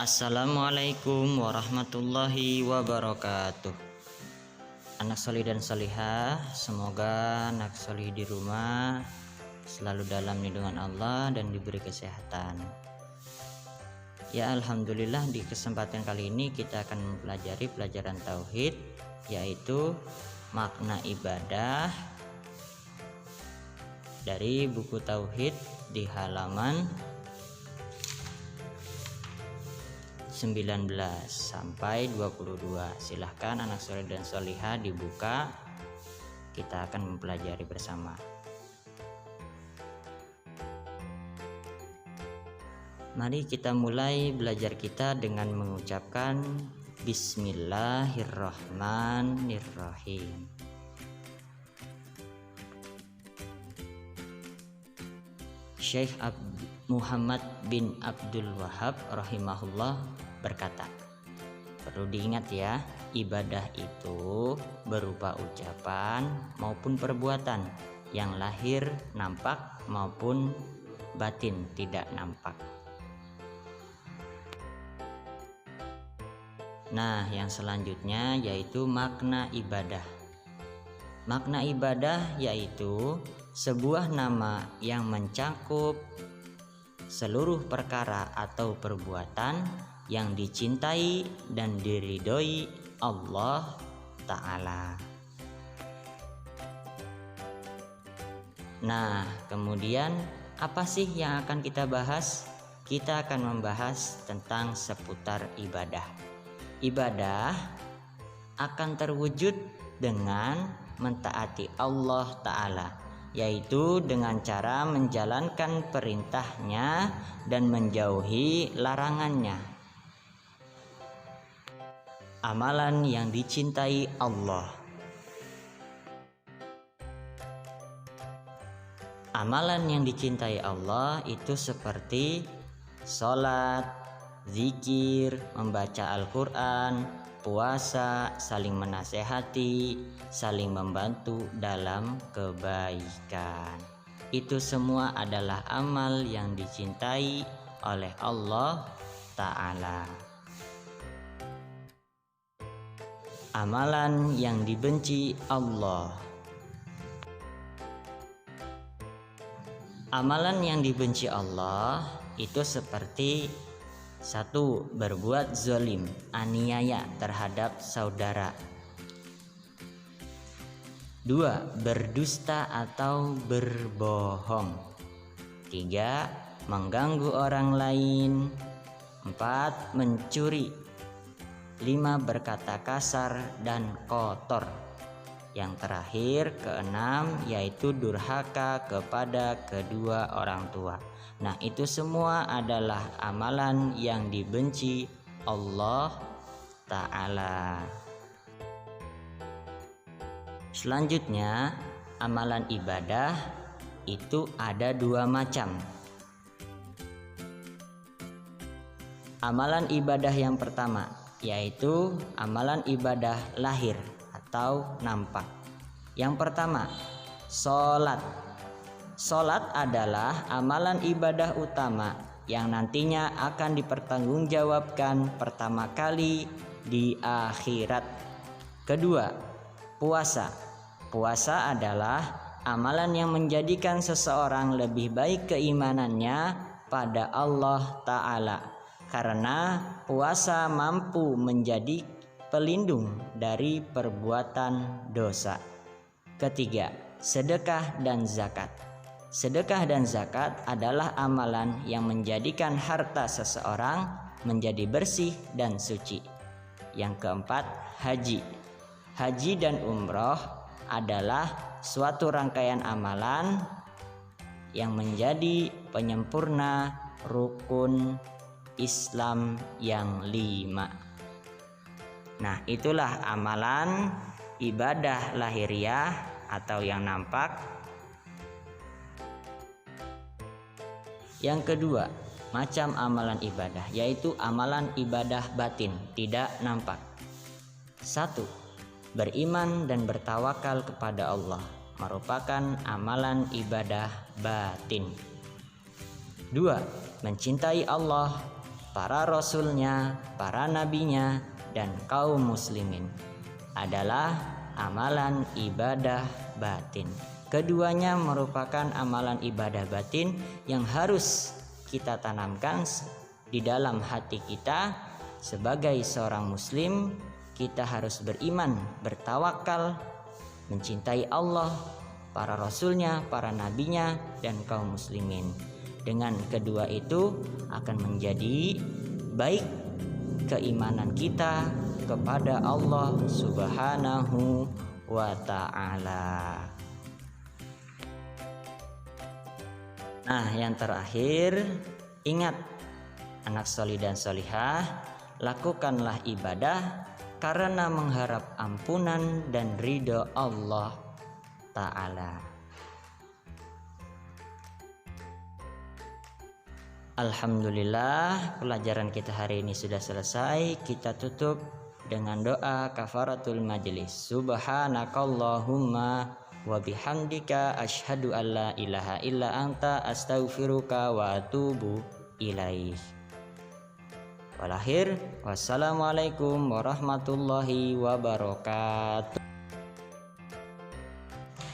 Assalamualaikum warahmatullahi wabarakatuh. Anak solih dan solihah, semoga anak solih di rumah selalu dalam lindungan Allah dan diberi kesehatan. Ya, alhamdulillah, di kesempatan kali ini kita akan mempelajari pelajaran tauhid, yaitu makna ibadah dari buku tauhid di halaman 19 sampai 22. Silahkan anak soleh dan solihah dibuka, kita akan mempelajari bersama. Mari kita mulai belajar kita dengan mengucapkan Bismillahirrahmanirrahim. Syekh Muhammad bin Abdul Wahab rahimahullah berkata, perlu diingat ya, ibadah itu berupa ucapan maupun perbuatan yang lahir nampak maupun batin tidak nampak. Nah, yang selanjutnya yaitu makna ibadah. Makna ibadah yaitu sebuah nama yang mencakup seluruh perkara atau perbuatan yang dicintai dan diridhoi Allah Ta'ala. Nah, kemudian apa sih yang akan kita bahas? Kita akan membahas tentang seputar ibadah. Ibadah akan terwujud dengan mentaati Allah Ta'ala, yaitu dengan cara menjalankan perintahnya dan menjauhi larangannya. Amalan yang dicintai Allah. Amalan yang dicintai Allah itu seperti sholat, zikir, membaca Al-Quran, puasa, saling menasehati, saling membantu dalam kebaikan. Itu semua adalah amal yang dicintai oleh Allah Ta'ala. Amalan yang dibenci Allah. Amalan yang dibenci Allah itu seperti 1. Berbuat zalim, aniaya terhadap saudara. 2. Berdusta atau berbohong. 3. Mengganggu orang lain. 4. Mencuri. 5. Berkata kasar dan kotor. Yang terakhir, keenam, yaitu durhaka kepada kedua orang tua. Nah, itu semua adalah amalan yang dibenci Allah Ta'ala. Selanjutnya, amalan ibadah itu ada 2 macam. Amalan ibadah yang pertama yaitu amalan ibadah lahir atau nampak. Yang pertama, sholat. Sholat adalah amalan ibadah utama yang nantinya akan dipertanggungjawabkan pertama kali di akhirat. Kedua, puasa. Puasa adalah amalan yang menjadikan seseorang lebih baik keimanannya pada Allah Ta'ala, karena puasa mampu menjadi pelindung dari perbuatan dosa. Ketiga, sedekah dan zakat. Sedekah dan zakat adalah amalan yang menjadikan harta seseorang menjadi bersih dan suci. Yang keempat, haji. Haji dan umroh adalah suatu rangkaian amalan yang menjadi penyempurna rukun Islam yang 5. Nah, itulah amalan ibadah lahiriah atau yang nampak. Yang kedua, macam amalan ibadah, yaitu amalan ibadah batin, tidak nampak. 1. Beriman dan bertawakal kepada Allah, merupakan amalan ibadah batin. 2. Mencintai Allah para rasulnya, para nabinya, dan kaum muslimin adalah amalan ibadah batin. Keduanya merupakan amalan ibadah batin yang harus kita tanamkan di dalam hati kita. Sebagai seorang muslim, kita harus beriman, bertawakal, mencintai Allah, para rasulnya, para nabinya, dan kaum muslimin. Dengan kedua itu akan menjadi baik keimanan kita kepada Allah Subhanahu wa ta'ala. Nah, yang terakhir, ingat anak solih dan solihah, lakukanlah ibadah karena mengharap ampunan dan ridho Allah ta'ala. Alhamdulillah, pelajaran kita hari ini sudah selesai. Kita tutup dengan doa kafaratul majlis. Subhanakallahumma wa bihamdika asyhadu alla ilaha illa anta astaghfiruka wa atubu ilaih. Walahir, wassalamualaikum warahmatullahi wabarakatuh.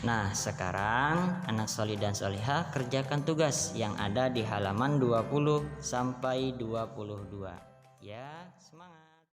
Nah, sekarang anak solih dan solihah kerjakan tugas yang ada di halaman 20 sampai 22. Ya, semangat.